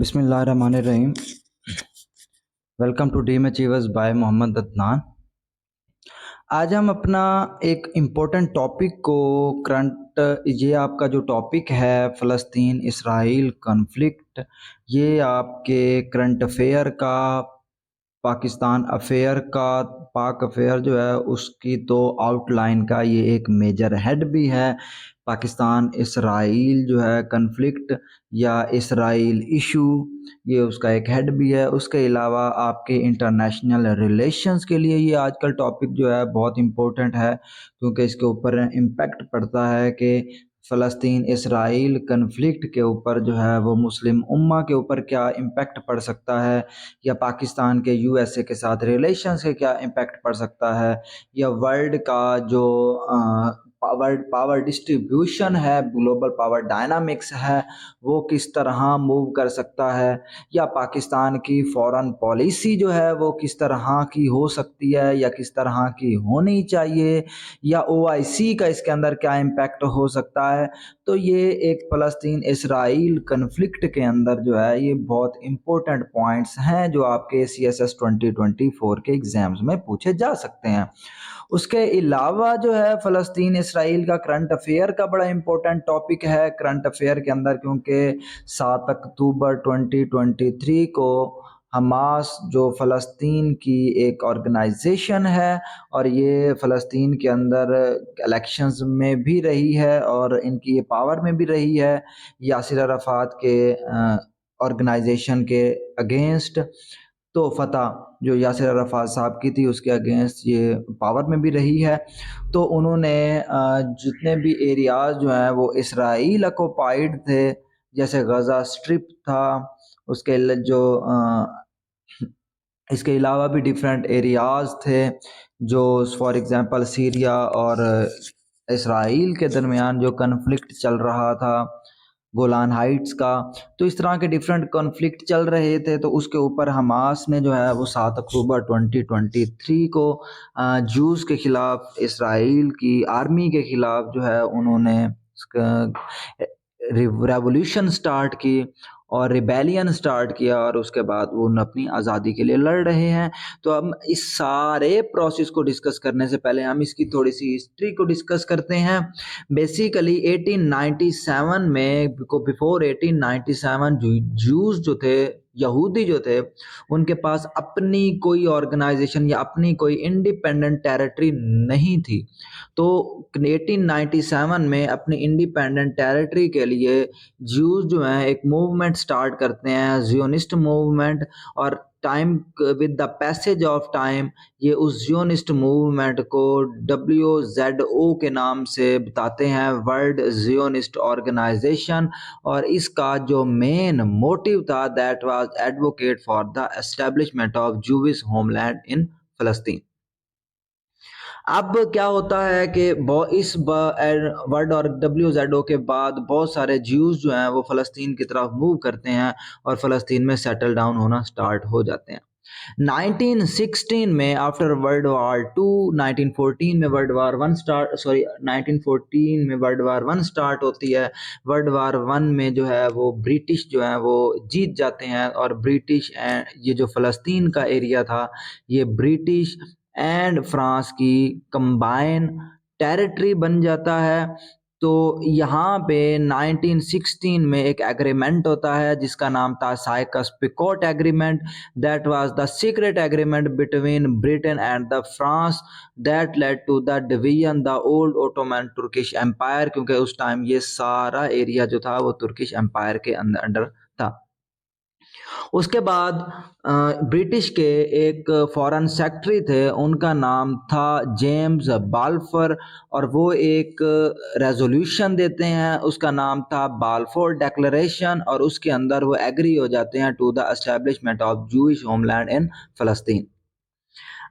बिस्मिल्लाहिर्रहमानिर्रहीम। Welcome to dream achievers by Mohammad Adnan. आज हम अपना एक इम्पोर्टेंट टॉपिक को ये आपका जो टॉपिक है फ़लस्तीन इसराइल कॉन्फ्लिक्ट, ये आपके करंट अफेयर का, पाकिस्तान अफेयर का, पाक अफेयर जो है उसकी तो आउटलाइन का ये एक मेजर हेड भी है। पाकिस्तान इसराइल जो है कन्फ्लिक्ट या इसराइल इशू, ये उसका एक हेड भी है। उसके अलावा आपके इंटरनेशनल रिलेशंस के लिए ये आजकल टॉपिक जो है बहुत इम्पोर्टेंट है, क्योंकि इसके ऊपर इम्पेक्ट पड़ता है कि फ़लस्तीन इसराइल कन्फ्लिक्ट के ऊपर जो है वो मुस्लिम उम्मा के ऊपर क्या इम्पेक्ट पड़ सकता है, या पाकिस्तान के यूएसए के साथ रिलेशंस के क्या इम्पेक्ट पड़ सकता है, या वर्ल्ड का जो पावर डिस्ट्रीब्यूशन है, ग्लोबल पावर डायनामिक्स है, वो किस तरह मूव कर सकता है, या पाकिस्तान की फॉरेन पॉलिसी जो है वो किस तरह की हो सकती है या किस तरह की होनी चाहिए, या ओआईसी का इसके अंदर क्या इम्पैक्ट हो सकता है। तो ये एक फ़लस्तीन इसराइल कन्फ्लिक्ट के अंदर जो है ये बहुत इंपॉर्टेंट पॉइंट्स हैं जो आपके CSS 2024 के एग्ज़ाम्स में पूछे जा सकते हैं। उसके अलावा जो है फ़लस्तीन इसराइल का करंट अफेयर का बड़ा इंपॉर्टेंट टॉपिक है करंट अफेयर के अंदर, क्योंकि 7 अक्टूबर 2023 को हमास जो फ़लस्तीन की एक ऑर्गेनाइजेशन है और ये फ़लस्तीन के अंदर इलेक्शंस में भी रही है और इनकी ये पावर में भी रही है यासिर अराफात के ऑर्गेनाइजेशन के अगेंस्ट। तो फतह जो यासिर अराफात साहब की थी उसके अगेंस्ट ये पावर में भी रही है। तो उन्होंने जितने भी एरियाज़ जो हैं वो इसराइल ऑक्युपाइड थे, जैसे गज़ा स्ट्रिप था, उसके जो इसके अलावा भी डिफरेंट एरियाज़ थे जो फॉर एग्ज़ाम्पल सीरिया और इसराइल के दरमियान जो कन्फ्लिक्ट चल रहा था, गोलान हाइट्स का। तो इस तरह के डिफरेंट कॉन्फ्लिक्ट चल रहे थे, तो उसके ऊपर हमास ने जो है वो 7 अक्टूबर 2023 को जूस के ख़िलाफ़, इसराइल की आर्मी के ख़िलाफ़ जो है उन्होंने रेवोल्यूशन स्टार्ट की और रिबेलियन स्टार्ट किया और उसके बाद वो अपनी आज़ादी के लिए लड़ रहे हैं। तो हम इस सारे प्रोसेस को डिस्कस करने से पहले हम इसकी थोड़ी सी हिस्ट्री को डिस्कस करते हैं। बेसिकली 1897 में बिफोर 1897 जूस जो थे, यहूदी जो थे, उनके पास अपनी कोई ऑर्गेनाइजेशन या अपनी कोई इंडिपेंडेंट टेरिटरी नहीं थी। तो 1897 में अपनी इंडिपेंडेंट टेरिटरी के लिए ज्यूज जो हैं एक मूवमेंट स्टार्ट करते हैं, ज़ियोनिस्ट मूवमेंट। और time with the passage of time ये उस ज़ियोनिस्ट मूवमेंट को WZO के नाम से बताते हैं, वर्ल्ड ज़ियोनिस्ट ऑर्गेनाइजेशन। और इसका जो मेन मोटिव था that was advocate for the establishment of Jewish homeland in फ़लस्तीन। अब क्या होता है कि इस वर्ड और WZO के बाद बहुत सारे ज्यूज जो हैं वो फ़लस्तीन की तरफ मूव करते हैं और फ़लस्तीन में सेटल डाउन होना स्टार्ट हो जाते हैं। 1916 में आफ्टर वर्ल्ड वार टू, 1914 में वर्ल्ड वार वन स्टार्ट 1914 में वर्ल्ड वार वन स्टार्ट होती है। वर्ल्ड वार वन में जो है वो ब्रिटिश जो है वो जीत जाते हैं और ब्रिटिश ये जो फ़लस्तीन का एरिया था ये ब्रिटिश एंड फ्रांस की कंबाइन टेरिटरी बन जाता है। तो यहाँ पे 1916 में एक एग्रीमेंट होता है जिसका नाम था Sykes Picot agreement. That was the secret agreement between Britain and the France that led to the division the old Ottoman Turkish empire, क्योंकि उस टाइम ये सारा एरिया जो था वो तुर्किश एम्पायर के अंडर था। उसके बाद ब्रिटिश के एक फॉरेन सेक्रेटरी थे, उनका नाम था जेम्स बाल्फोर, और वो एक रेजोल्यूशन देते हैं, उसका नाम था बाल्फोर डेक्लेरेशन, और उसके अंदर वो एग्री हो जाते हैं to the establishment of Jewish homeland in फ़लस्तीन।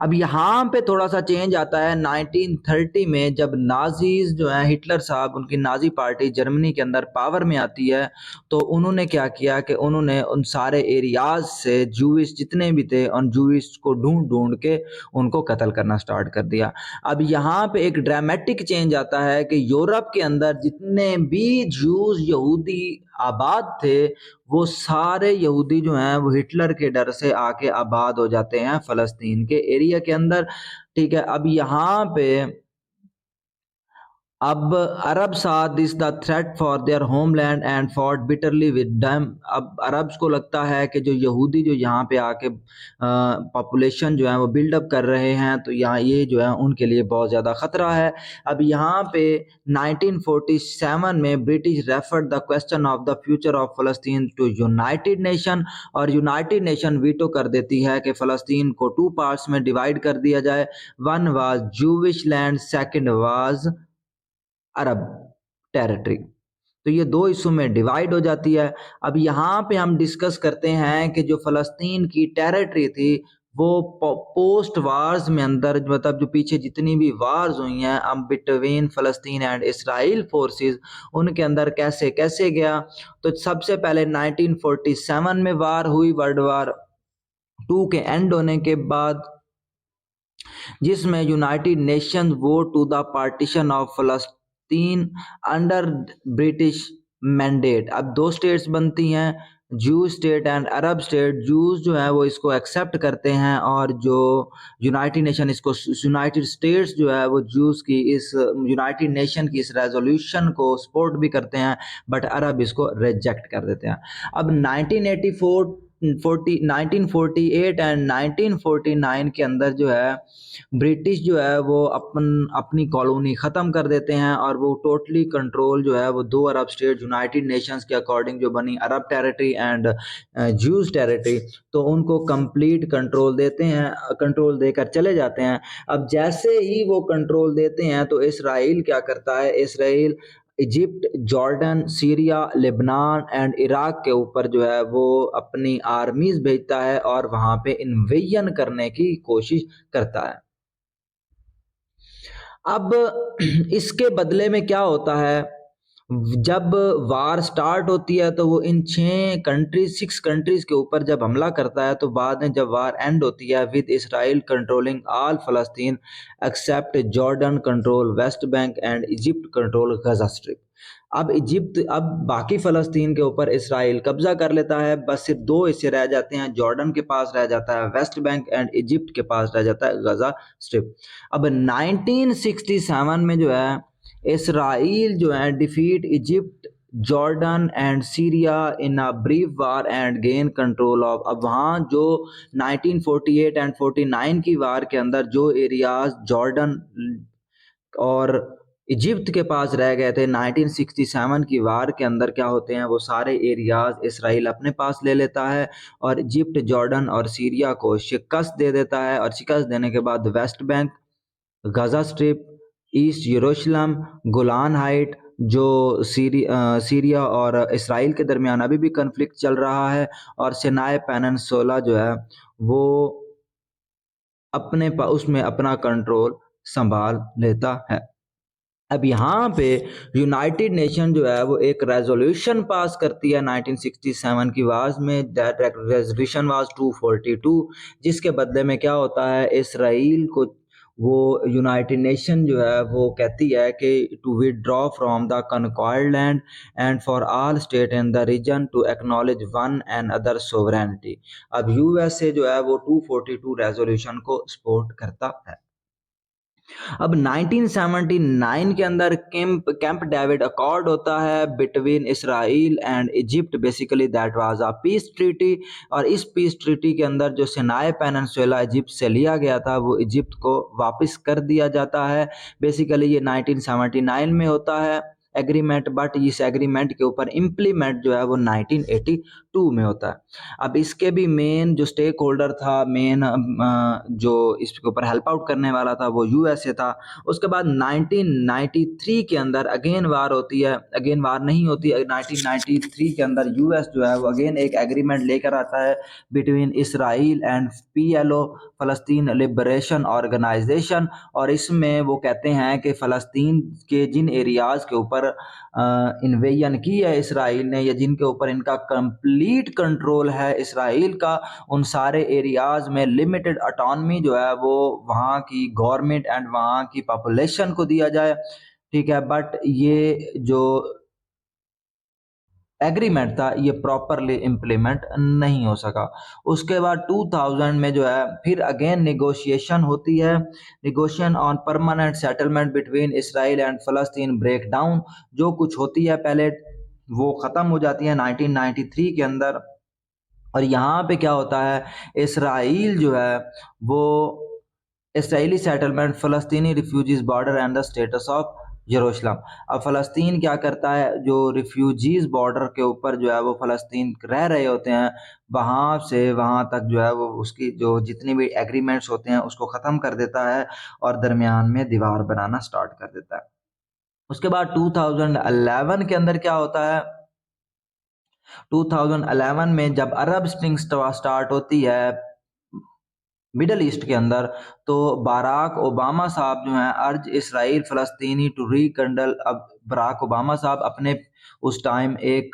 अब यहाँ पे थोड़ा सा चेंज आता है 1930 में, जब नाजीज जो है हिटलर साहब, उनकी नाजी पार्टी जर्मनी के अंदर पावर में आती है। तो उन्होंने क्या किया कि उन्होंने उन सारे एरियाज से जूइश जितने भी थे उन जूइश को ढूंढ ढूंढ के उनको कत्ल करना स्टार्ट कर दिया। अब यहाँ पे एक ड्रामेटिक चेंज आता है कि यूरोप के अंदर जितने भी जूस यहूदी आबाद थे वो सारे यहूदी जो हैं वो हिटलर के डर से आके आबाद हो जाते हैं फ़लस्तीन के एरिया के अंदर, ठीक है? अब अरब saw this the threat for their homeland and fought bitterly with them। अब अरब्स को लगता है कि जो यहूदी जो यहाँ पे आके पॉपुलेशन जो है वो बिल्डअप कर रहे हैं, तो यहाँ ये जो है उनके लिए बहुत ज़्यादा ख़तरा है। अब यहाँ पे 1947 में British referred the question of the future of फ़लस्तीन टू यूनाइटेड नेशन, और यूनाइटेड नेशन वीटो कर देती है कि फ़लस्तीन को 2 पार्ट्स में डिवाइड कर दिया जाए। One was Jewish land, second was Arab territory. तो ये 2 हिस्सों में डिवाइड हो जाती है। अब यहाँ पे हम डिस्कस करते हैं कि जो फ़लस्तीन की टेरिटरी थी वो पोस्ट वार्स में अंदर, मतलब जो पीछे जितनी भी वार्स हुई हैं अब between Palestine and Israel forces, उनके अंदर कैसे कैसे गया। तो सबसे पहले 1947 में वार हुई, वर्ल्ड वार 2 के एंड होने के बाद, जिसमें united nations vote to the partition of फ़लस्तीन अंडर ब्रिटिश मैंडेट। अब 2 स्टेट्स बनती हैं, Jews state and Arab state. Jews जो है वो इसको एक्सेप्ट करते हैं, और जो यूनाइटेड नेशन इसको, यूनाइटेड स्टेट्स जो है वो जूस की इस यूनाइटेड नेशन की इस रेजोल्यूशन को सपोर्ट भी करते हैं, बट अरब इसको रिजेक्ट कर देते हैं। अब 1948 एंड 1949 के अंदर जो है ब्रिटिश जो है वो अपनी कॉलोनी ख़त्म कर देते हैं, और वो टोटली कंट्रोल जो है वो 2 अरब स्टेट यूनाइटेड नेशंस के अकॉर्डिंग जो बनी, अरब टेरिटरी एंड जूस टेरिटरी, तो उनको कंप्लीट कंट्रोल देते हैं, कंट्रोल देकर चले जाते हैं। अब जैसे ही वो कंट्रोल देते हैं तो इसराइल क्या करता है, Israel Egypt, Jordan, Syria, Lebanon and Iraq के ऊपर जो है वो अपनी आर्मीज भेजता है और वहां पे इन्वेजन करने की कोशिश करता है। अब इसके बदले में क्या होता है, जब वार स्टार्ट होती है तो वो इन 6 कंट्रीज के ऊपर जब हमला करता है, तो बाद में जब वार एंड होती है विद इसराइल कंट्रोलिंग ऑल फ़लस्तीन except Jordan control west bank and Egypt control Gaza strip. अब बाकी फ़लस्तीन के ऊपर इसराइल कब्जा कर लेता है, बस सिर्फ 2 हिस्से रह जाते हैं, जॉर्डन के पास रह जाता है वेस्ट बैंक एंड इजिप्ट के पास रह जाता है गजा स्ट्रिप। अब 1967 में जो है इसराइल जो है defeat Egypt, Jordan and Syria in a brief war and gain control of. अब वहाँ जो 1948 एंड 49 की वार के अंदर जो एरियाज जॉर्डन और इजिप्ट के पास रह गए थे, 1967 की वार के अंदर क्या होते हैं, वो सारे एरियाज इसराइल अपने पास ले लेता है, और इजिप्ट, जॉर्डन और सीरिया को शिकस्त दे देता है, और शिकस्त देने के बाद West Bank, Gaza strip, east यरूशलेम, गोलान हाइट, जो सीरिया और इसराइल के दरमियान अभी भी कन्फ्लिक्ट चल रहा है, और सिनाई पेनिनसुला जो है वो उसमें अपना कंट्रोल संभाल लेता है। अब यहाँ पे यूनाइटेड नेशन जो है वो एक रेजोल्यूशन पास करती है 1967 की वाज में, दैट रेजोल्यूशन वाज 242, जिसके बदले में क्या होता है, इसराइल को वो यूनाइटेड नेशन जो है वो कहती है कि to withdraw from the conquered land and for all state in the region to acknowledge one and other sovereignty. अब यूएसए जो है वो 242 रेजोल्यूशन को सपोर्ट करता है। अब 1979 के अंदर कैंप डेविड अकॉर्ड होता है between Israel and Egypt, basically that was a peace treaty, और इस पीस ट्रीटी के अंदर जो सिनाई पेनिनसुला इजिप्ट से लिया गया था वो इजिप्ट को वापस कर दिया जाता है। बेसिकली ये 1979 में होता है एग्रीमेंट, बट इस एग्रीमेंट के ऊपर इम्प्लीमेंट जो है वो 1982 में होता है। अब इसके भी मेन जो स्टेक होल्डर था, मेन जो इसके ऊपर हेल्प आउट करने वाला था वो यूएसए था। उसके बाद 1993 के अंदर अगेन वार होती है, अगेन वार नहीं होती है, 1993 के अंदर यूएस जो है वो अगेन एक एग्रीमेंट लेकर आता है बिटवीन इसराइल एंड पीएलओ, फ़लस्तीन लिबरेशन ऑर्गेनाइजेशन, और इसमें वो कहते हैं कि फ़लस्तीन के जिन एरियाज़ के ऊपर इन्वेजन की है इसराइल ने, या जिनके ऊपर इनका कंप्लीट कंट्रोल है इसराइल का, उन सारे एरियाज़ में लिमिटेड ऑटोनमी जो है वो वहाँ की गवर्नमेंट एंड वहाँ की पॉपुलेशन को दिया जाए, ठीक है। बट ये जो एग्रीमेंट था ये प्रॉपरली इम्प्लीमेंट नहीं हो सका। उसके बाद 2000 में जो है फिर अगेन निगोशिएशन होती है, negotiation on permanent settlement between Israel and फ़लस्तीन ब्रेक डाउन। जो कुछ होती है पहले वो ख़त्म हो जाती है 1993 के अंदर। और यहाँ पे क्या होता है, इसराइल जो है वो इसराइली सेटलमेंट फ़लस्तीनी refugees border and the status of यरूशलेम। अब फ़लस्तीन क्या करता है, जो रिफ्यूजीज बॉर्डर के ऊपर जो है वो फ़लस्तीन रह रहे होते हैं, वहाँ से वहाँ तक जो है वो उसकी जो जितनी भी एग्रीमेंट्स होते हैं उसको ख़त्म कर देता है और दरमियान में दीवार बनाना स्टार्ट कर देता है। उसके बाद 2011 के अंदर क्या होता है, 2011 में जब अरब स्प्रिंग स्टार्ट होती है मिडल ईस्ट के अंदर, तो बराक ओबामा साहब जो हैं अर्ज इसराइल फ़लस्तीनी टू रिकंडल। अब बराक ओबामा साहब अपने उस टाइम एक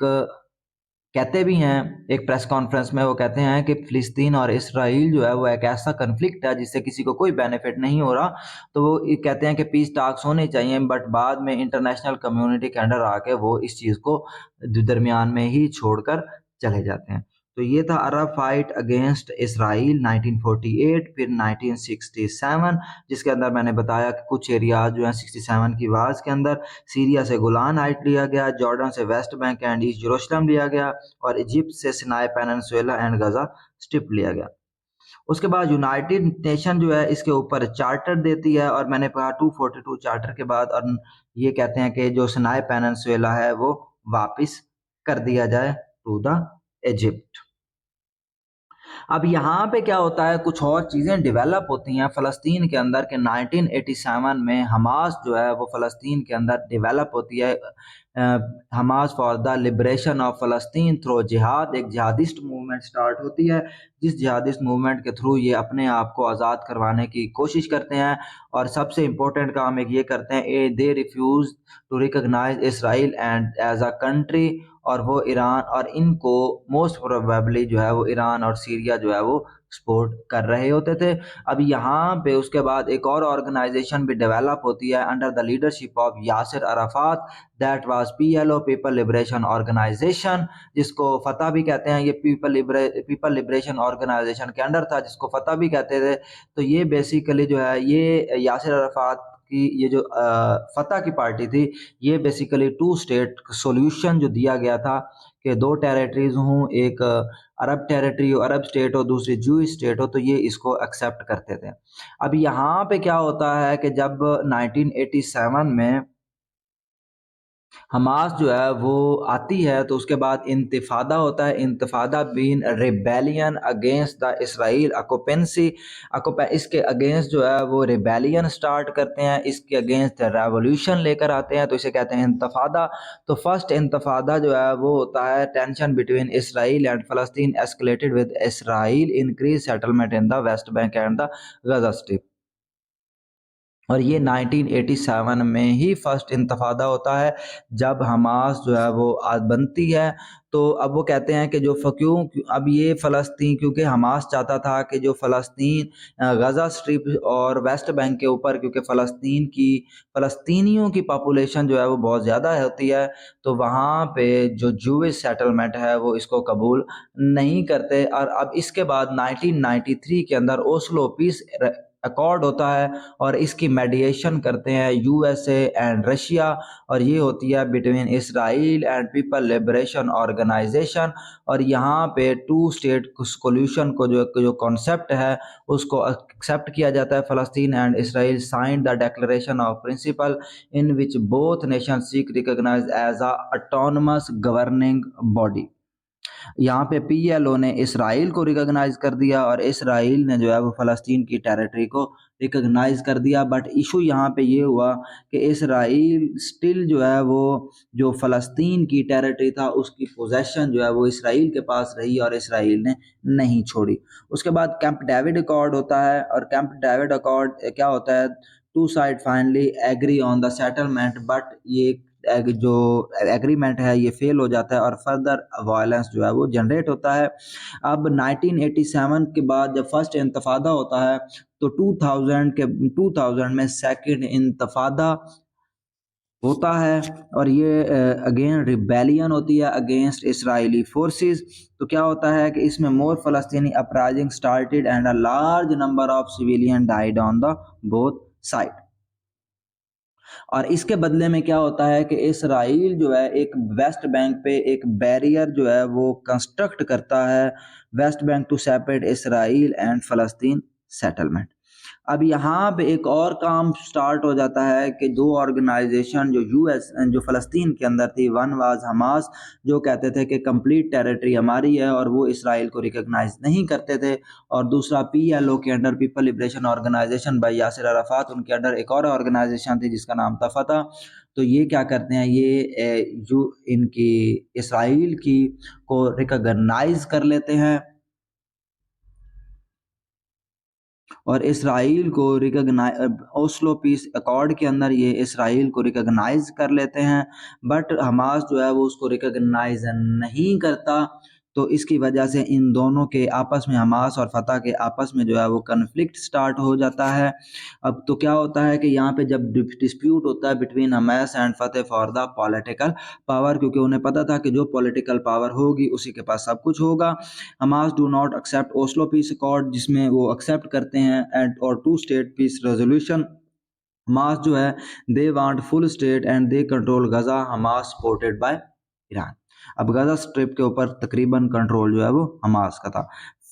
कहते भी हैं, एक प्रेस कॉन्फ्रेंस में वो कहते हैं कि फ़िलिस्तीन और इसराइल जो है वो एक ऐसा कन्फ्लिक्ट है जिससे किसी को कोई बेनिफिट नहीं हो रहा। तो वो ये कहते हैं कि पीस टॉक्स होने चाहिए, बट बाद में इंटरनेशनल कम्युनिटी के अंडर आके वो इस चीज़ को दरमियान में ही छोड़कर चले जाते हैं। तो ये था अरब फाइट अगेंस्ट इसराइल 1948। फिर 1967 जिसके अंदर मैंने बताया कि कुछ एरियाज जो हैं 67 की वाज के अंदर सीरिया से गोलान हाइट लिया गया, जॉर्डन से वेस्ट बैंक एंड ईस्ट यरूशलेम लिया गया, और इजिप्ट से Sinai peninsula and Gaza strip लिया गया। उसके बाद यूनाइटेड नेशन जो है इसके ऊपर चार्टर देती है, और मैंने कहा 242 चार्टर के बाद, और ये कहते हैं कि जो सिनाई पेनिनसुला है वो वापस कर दिया जाए टू द इजिप्ट। अब यहाँ पे क्या होता है, कुछ और चीज़ें डेवलप होती हैं फ़लस्तीन के अंदर के 1987 में हमास जो है वो फ़लस्तीन के अंदर डेवलप होती है। Hamas for the liberation of Palestine through जिहाद, एक जिहादिस्ट मूवमेंट स्टार्ट होती है, जिस जिहादिस्ट मूवमेंट के थ्रू ये अपने आप को आज़ाद करवाने की कोशिश करते हैं। और सबसे इम्पोर्टेंट काम एक ये करते हैं, they refuse to recognise Israel and as a country. और वो ईरान, और इनको मोस्ट प्रोबेबली जो है वो ईरान और सीरिया जो है वो सपोर्ट कर रहे होते थे। अब यहाँ पे उसके बाद एक और ऑर्गेनाइजेशन भी डेवलप होती है under the leadership of Yasser Arafat, that was PLO, people liberation organisation, जिसको फतह भी कहते हैं। ये पीपल लिबरेशन ऑर्गेनाइजेशन के अंडर था, जिसको फतह भी कहते थे। तो ये बेसिकली जो है ये यासिर अराफात की ये जो फतह की पार्टी थी, ये बेसिकली टू स्टेट सॉल्यूशन जो दिया गया था कि दो टेरिटरीज हों, एक अरब टेरिटरी हो, अरब स्टेट हो, दूसरी जूइश स्टेट हो, तो ये इसको एक्सेप्ट करते थे। अब यहाँ पे क्या होता है कि जब 1987 में हमास जो है वो आती है, तो उसके बाद इंतिफादा होता है। इंतिफादा been rebellion against the Israel occupancy. इसके अगेंस्ट जो है वो रिबेलियन स्टार्ट करते हैं, इसके अगेंस्ट रेवोल्यूशन लेकर आते हैं, तो इसे कहते हैं इंतफादा। तो फर्स्ट इंतफादा जो है वो होता है टेंशन बिटवीन इसराइल एंड फ़लस्तीन escalated with Israel increase settlement in the west bank and the Gaza strip. और ये 1987 में ही फर्स्ट इंतफादा होता है, जब हमास जो है वो आज बनती है। तो अब वो कहते हैं कि जो क्यों अब ये फ़लस्तीन, क्योंकि हमास चाहता था कि जो फ़लस्तीन गज़ा स्ट्रिप और वेस्ट बैंक के ऊपर, क्योंकि फ़लस्तीनियों की पॉपुलेशन जो है वो बहुत ज़्यादा होती है, तो वहाँ पे जो जूविश सेटलमेंट है वो इसको कबूल नहीं करते। और अब इसके बाद 1993 के अंदर ओस्लो पीस अकॉर्ड होता है, और इसकी मेडिएशन करते हैं यूएसए एंड रशिया, और ये होती है between Israel and people liberation organisation. और यहाँ पे टू स्टेट सॉल्यूशन को जो कॉन्सेप्ट है उसको एक्सेप्ट किया जाता है। फ़लस्तीन and Israel signed the declaration of principle in which both nation seek recognize as a autonomous governing body. यहाँ पे पीएलओ ने इसराइल को रिकॉग्नाइज कर दिया, और इसराइल ने जो है वो फ़लस्तीन की टेरिटरी को रिकॉग्नाइज कर दिया। बट इशू यहाँ पे ये हुआ कि इसराइल स्टिल जो है वो जो फ़लस्तीन की टेरिटरी था उसकी पोजेशन जो है वो इसराइल के पास रही, और इसराइल ने नहीं छोड़ी। उसके बाद कैंप डेविड अकॉर्ड होता है, और कैंप डेविड अकॉर्ड क्या होता है, two side finally agree on the settlement, but ये जो एग्रीमेंट है ये फेल हो जाता है, और फर्दर वायलेंस जो है वो जनरेट होता है। अब 1987 के बाद जब फर्स्ट इंतफादा होता है, तो 2000 में सेकंड इंतफादा होता है और ये अगेन रिबेलियन होती है अगेंस्ट इसराइली फोर्सेस। तो क्या होता है कि इसमें मोर फ़लस्तीनी uprising started and a large number of civilian died on the both side. और इसके बदले में क्या होता है कि इसराइल जो है एक वेस्ट बैंक पे एक बैरियर जो है वो कंस्ट्रक्ट करता है, west bank to separate Israel and फ़लस्तीन सेटलमेंट। अब यहाँ पे एक और काम स्टार्ट हो जाता है कि दो ऑर्गेनाइजेशन जो यूएस जो फ़लस्तीन के अंदर थी, वन वाज हमास, जो कहते थे कि कंप्लीट टेरिटरी हमारी है और वो इसराइल को रिकॉग्नाइज नहीं करते थे, और दूसरा पीएलओ के under, people liberation organisation by Yasser Arafat, उनके अंडर एक और ऑर्गेनाइजेशन थी जिसका नाम था फतह। तो ये क्या करते हैं, ये जो इनकी इसराइल की को रिकॉग्नाइज कर लेते हैं और इसराइल को रिकॉग्नाइज ओस्लो पीस अकॉर्ड के अंदर ये इसराइल को रिकॉग्नाइज कर लेते हैं, बट हमास जो है वो उसको रिकॉग्नाइज नहीं करता। तो इसकी वजह से इन दोनों के आपस में, हमास और फतह के आपस में जो है वो कन्फ्लिक्ट स्टार्ट हो जाता है। अब तो क्या होता है कि यहाँ पे जब डिस्प्यूट होता है बिटवीन हमास एंड फतह फॉर द पॉलिटिकल पावर, क्योंकि उन्हें पता था कि जो पॉलिटिकल पावर होगी उसी के पास सब कुछ होगा। Hamas do not accept Oslo peace accord, जिसमें वो एक्सेप्ट करते हैं एंड और two state peace resolution. Hamas जो है they want full state and they control Gaza, Hamas supported by Iran. अब गजा स्ट्रिप के ऊपर तकरीबन कंट्रोल जो है वो हमास का था।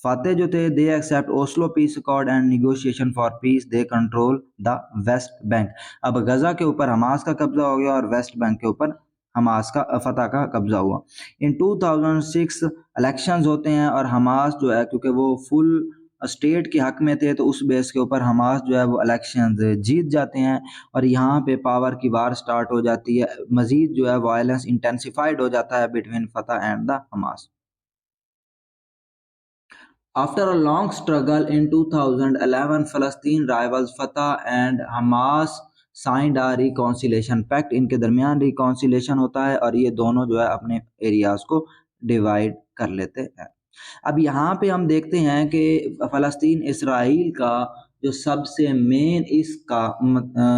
फाते जो थे they accept Oslo peace accord and negotiation for peace, they control the west bank. अब गजा के ऊपर हमास का कब्जा हो गया और वेस्ट बैंक के ऊपर हमास का फतह का कब्जा हुआ। इन 2006 इलेक्शंस होते हैं और हमास जो है क्योंकि वो फुल स्टेट के हक में थे तो उस बेस के ऊपर हमास जो है वो इलेक्शंस जीत जाते हैं और यहाँ पे पावर की वार स्टार्ट हो जाती है। मजीद जो है वायलेंस इंटेंसिफाइड हो जाता है बिटवीन फतह and the Hamas. After a long struggle in 2011, Palestine rivals Fatah and Hamas signed a reconciliation pact। इनके दरमियान रिकॉन्सिलेशन होता है और ये दोनों जो है अपने एरियाज को डिवाइड कर लेते हैं। अब यहाँ पे हम देखते हैं कि फ़लस्तीन इसराइल का जो सबसे मेन इसका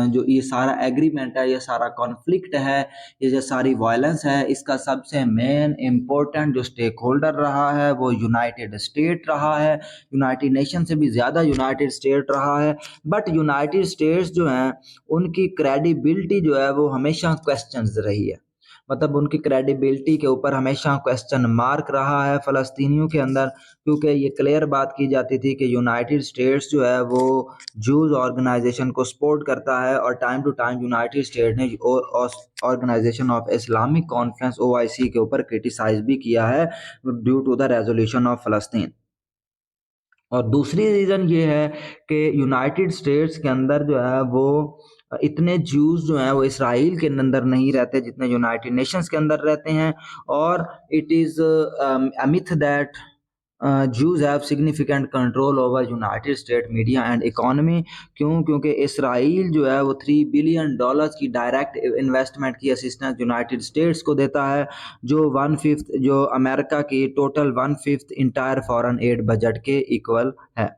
जो ये सारा एग्रीमेंट है, ये सारा कॉन्फ्लिक्ट है, ये जो सारी वायलेंस है, इसका सबसे मेन इम्पोर्टेंट जो स्टेक होल्डर रहा है वो यूनाइटेड स्टेट रहा है। यूनाइटेड नेशन से भी ज़्यादा यूनाइटेड स्टेट रहा है। बट यूनाइटेड स्टेट्स जो हैं उनकी क्रेडिबिलिटी जो है वो हमेशा क्वेश्चंस रही है, मतलब उनकी क्रेडिबिलिटी के ऊपर हमेशा क्वेश्चन मार्क रहा है फ़लस्तीनियों के अंदर, क्योंकि ये क्लियर बात की जाती थी कि यूनाइटेड स्टेट्स जो है वो जूज ऑर्गेनाइजेशन को सपोर्ट करता है और time to time United State ने organization of Islamic conference OIC के ऊपर क्रिटिसाइज भी किया है due to the resolution of फ़लस्तीन। और दूसरी रीज़न ये है कि यूनाइटेड स्टेट्स के अंदर जो है वो इतने ज्यूज जो हैं वो इसराइल के अंदर नहीं रहते जितने यूनाइटेड नेशंस के अंदर रहते हैं। और it is a myth that Jews have significant control over United state media and economy. क्यों? क्योंकि इसराइल जो है वो $3 बिलियन की डायरेक्ट इन्वेस्टमेंट की असिस्टेंस यूनाइटेड स्टेट्स को देता है, जो 1/5 जो अमेरिका की total 1/5 entire foreign ad budget के इक्वल है।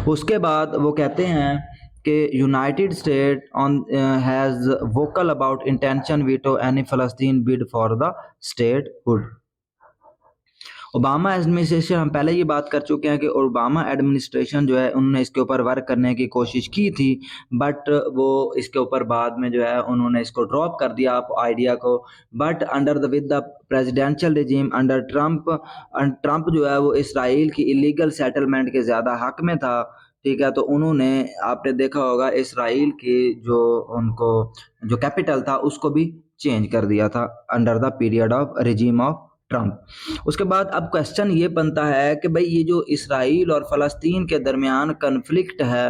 उसके बाद वो कहते हैं कि United state on has vocal about intention veto any Palestine bid for the statehood. Obama administration, हम पहले ये बात कर चुके हैं कि ओबामा एडमिनिस्ट्रेशन जो है उन्होंने इसके ऊपर वर्क करने की कोशिश की थी, बट वो इसके ऊपर बाद में जो है उन्होंने इसको ड्रॉप कर दिया आप आइडिया को। But under the with the presidential regime under Trump जो है वो इसराइल की इलीगल सेटलमेंट के ज़्यादा हक में था। ठीक है, तो उन्होंने, आपने देखा होगा, इसराइल की जो उनको जो कैपिटल था उसको भी चेंज कर दिया था under the period of regime of Trump. उसके बाद अब क्वेश्चन ये बनता है कि भाई ये जो इसराइल और फ़लस्तीन के दरमियान कन्फ्लिक्ट है,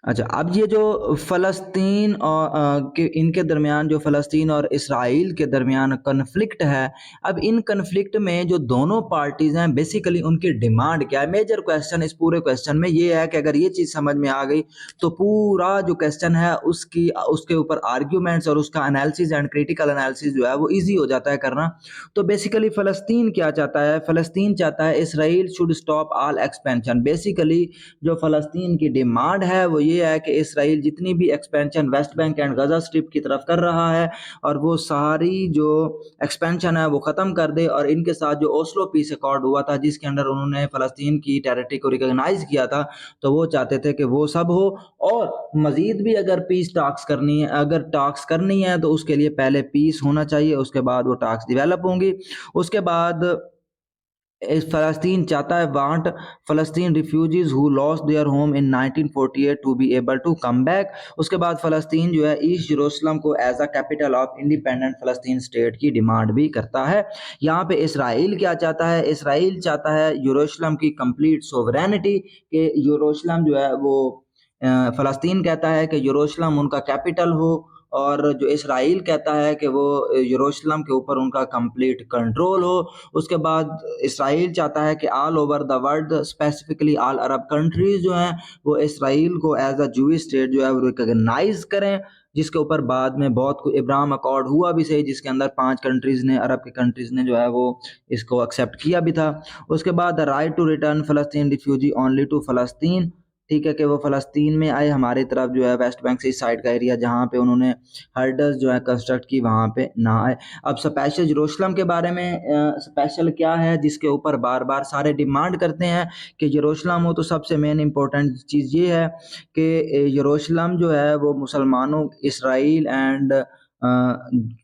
अच्छा, अब ये जो फ़लस्तीन और के इनके दरमियान जो फ़लस्तीन और इसराइल के दरमियान कन्फ्लिक्ट है, अब इन कन्फ्लिक्ट में जो दोनों पार्टीज़ हैं बेसिकली उनकी डिमांड क्या है? मेजर क्वेश्चन इस पूरे क्वेश्चन में ये है कि अगर ये चीज़ समझ में आ गई तो पूरा जो क्वेश्चन है उसकी उसके ऊपर आर्ग्यूमेंट्स और उसका एनालिसिस एंड क्रिटिकल एनालिसिस जो है वो ईजी हो जाता है करना। तो बेसिकली फ़लस्तीन क्या चाहता है? फ़लस्तीन चाहता है Israel should stop all expansion. Basically जो फ़लस्तीन की डिमांड है वो ये है कि इसराइल जितनी भी expansion west bank and Gaza strip की तरफ कर रहा है और वो सारी जो एक्सपेंशन है वो ख़त्म कर दे, और इनके साथ जो ओस्लो पीस अकॉर्ड हुआ था जिसके अंडर उन्होंने फ़लस्तीन की टेरिटरी को रिकॉग्नाइज़ किया था, तो वो चाहते थे कि वो सब हो। और मज़ीद भी अगर पीस टॉक्स करनी है, अगर टॉक्स करनी है तो उसके लिए पहले पीस होना चाहिए, उसके बाद वो टॉक्स डेवलप होंगी। उसके बाद इस फ़लस्तीन चाहता है वांट फ़लस्तीन refugees who lost their home in 1948 to be able to come back. उसके बाद फ़लस्तीन जो है ईस्ट यरूशलेम को as a capital of independent फ़लस्तीन स्टेट की डिमांड भी करता है। यहाँ पे इसराइल क्या चाहता है? इसराइल चाहता है यरूशलेम की कंप्लीट सोवरेनिटी, कि यरूशलेम जो है वो फ़लस्तीन कहता है कि यरूशलेम उनका कैपिटल हो, और जो इसराइल कहता है कि वो यरूशलेम के ऊपर उनका कंप्लीट कंट्रोल हो। उसके बाद इसराइल चाहता है कि all over the world specifically all Arab countries जो हैं वो इसराइल को एज अ जूइश स्टेट जो है वो रिकॉग्नाइज करें, जिसके ऊपर बाद में बहुत इब्राहिम अकॉर्ड हुआ भी सही, जिसके अंदर 5 कंट्रीज़ ने, अरब की कंट्रीज़ ने जो है वो इसको एक्सेप्ट किया भी था। उसके बाद द राइट टू रिटर्न फ़लस्तीन रिफ्यूजी ओनली टू फ़लस्तीन, ठीक है, कि वो फ़लस्तीन में आए, हमारी तरफ जो है वेस्ट बैंक से इस साइड का एरिया जहाँ पे उन्होंने हर्डल्स जो है कंस्ट्रक्ट की वहाँ पे ना आए। अब स्पेशल यरूशलेम के बारे में स्पेशल क्या है जिसके ऊपर बार बार सारे डिमांड करते हैं कि यरूशलेम हो, तो सबसे मेन इम्पोर्टेंट चीज़ ये है कि यरूशलेम जो है वो मुसलमानों, इसराइल एंड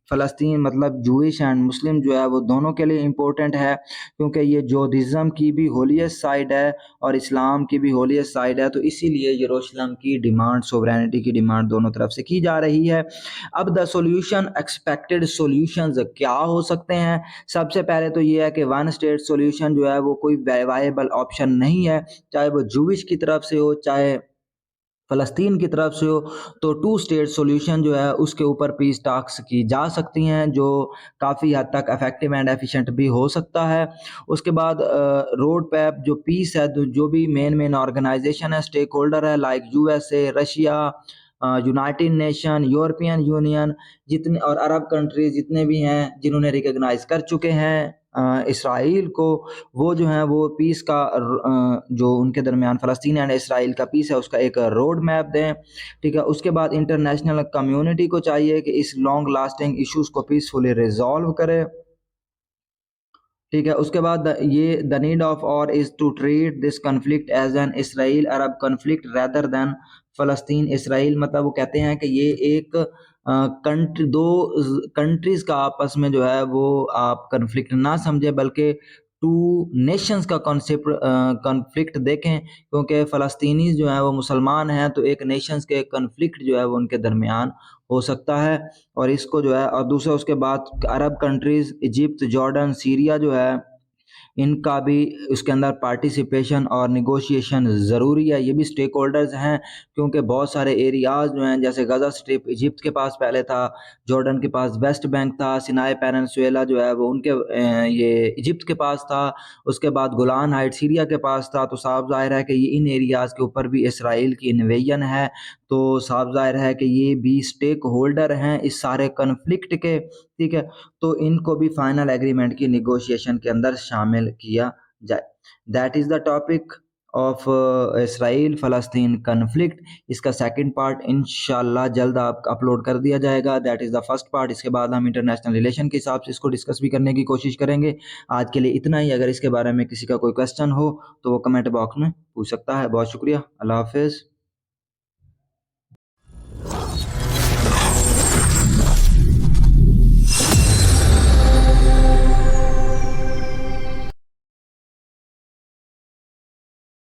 फ़लस्तीन मतलब जूइश एंड मुस्लिम जो है वो दोनों के लिए इम्पोर्टेंट है, क्योंकि ये जोधिज़्म की भी होलीएस्ट साइड है और इस्लाम की भी होलीएस्ट साइड है, तो इसीलिए यरूशलेम की डिमांड, सोवरेनिटी की डिमांड दोनों तरफ से की जा रही है। अब द सॉल्यूशन, एक्सपेक्टेड सॉल्यूशंस क्या हो सकते हैं? सबसे पहले तो ये है कि वन स्टेट सॉल्यूशन जो है वो कोई वायबल ऑप्शन नहीं है, चाहे वो जूइश की तरफ से हो चाहे फ़लस्तीन की तरफ से हो। तो टू स्टेट सॉल्यूशन जो है उसके ऊपर पीस टॉक्स की जा सकती हैं, जो काफ़ी हद तक इफ़ेक्टिव एंड एफिशिएंट भी हो सकता है। उसके बाद रोड मैप जो पीस है, जो भी मेन ऑर्गेनाइजेशन है, स्टेक होल्डर है, like USA, Russia, United nation, European union, जितने और अरब कंट्रीज जितने भी हैं जिन्होंने रिकॉग्नाइज कर चुके हैं इसराइल को, वो जो हैं वो पीस का जो उनके दरमियान फ़लस्तीन एंड इसराइल का पीस है उसका एक रोड मैप दें, ठीक है। उसके बाद इंटरनेशनल कम्युनिटी को चाहिए कि इस लॉन्ग लास्टिंग इश्यूज़ को पीसफुली रिजॉल्व करे, ठीक है। उसके बाद ये the need of hour is to treat this conflict as an Israel Arab conflict rather than फ़लस्तीन इसराइल, मतलब वो कहते हैं कि ये एक कंट्री, दो कंट्रीज़ का आपस में जो है वो आप कन्फ्लिक्ट ना समझें, बल्कि टू नेशंस का कॉन्सेप्ट कॉन्फ्लिक्ट देखें, क्योंकि फ़लस्तीनी जो है वो मुसलमान हैं, तो एक नेशंस के कॉन्फ्लिक्ट जो है वो उनके दरमियान हो सकता है। और इसको जो है, और दूसरा उसके बाद अरब कंट्रीज़ इजिप्ट, जॉर्डन, सीरिया जो है इनका भी उसके अंदर पार्टिसिपेशन और नेगोशिएशन ज़रूरी है। ये भी स्टेक होल्डर्स हैं, क्योंकि बहुत सारे एरियाज़ जो हैं जैसे गज़ा स्ट्रिप इजिप्ट के पास पहले था, जॉर्डन के पास वेस्ट बैंक था, सिनाई पेनिनसुला जो है वो उनके ये इजिप्ट के पास था, उसके बाद गोलान हाइट सीरिया के पास था। तो साफ ज़ाहिर है कि ये इन एरियाज़ के ऊपर भी इसराइल की इन्वेजन है, तो साफ ज़ाहिर है कि ये भी स्टेक होल्डर हैं इस सारे कन्फ्लिक्ट के, ठीक है। तो इनको भी फाइनल एग्रीमेंट की नेगोशिएशन के अंदर शामिल किया जाए। That is the topic of Israel Palestine conflict. इसका सेकंड पार्ट इंशाल्लाह जल्द आप अपलोड कर दिया जाएगा। That is the first part. इसके बाद हम इंटरनेशनल रिलेशन के हिसाब से इसको डिस्कस भी करने की कोशिश करेंगे। आज के लिए इतना ही। अगर इसके बारे में किसी का कोई क्वेश्चन हो तो वो कमेंट बॉक्स में पूछ सकता है। बहुत शुक्रिया। अल्लाह हाफ़िज़।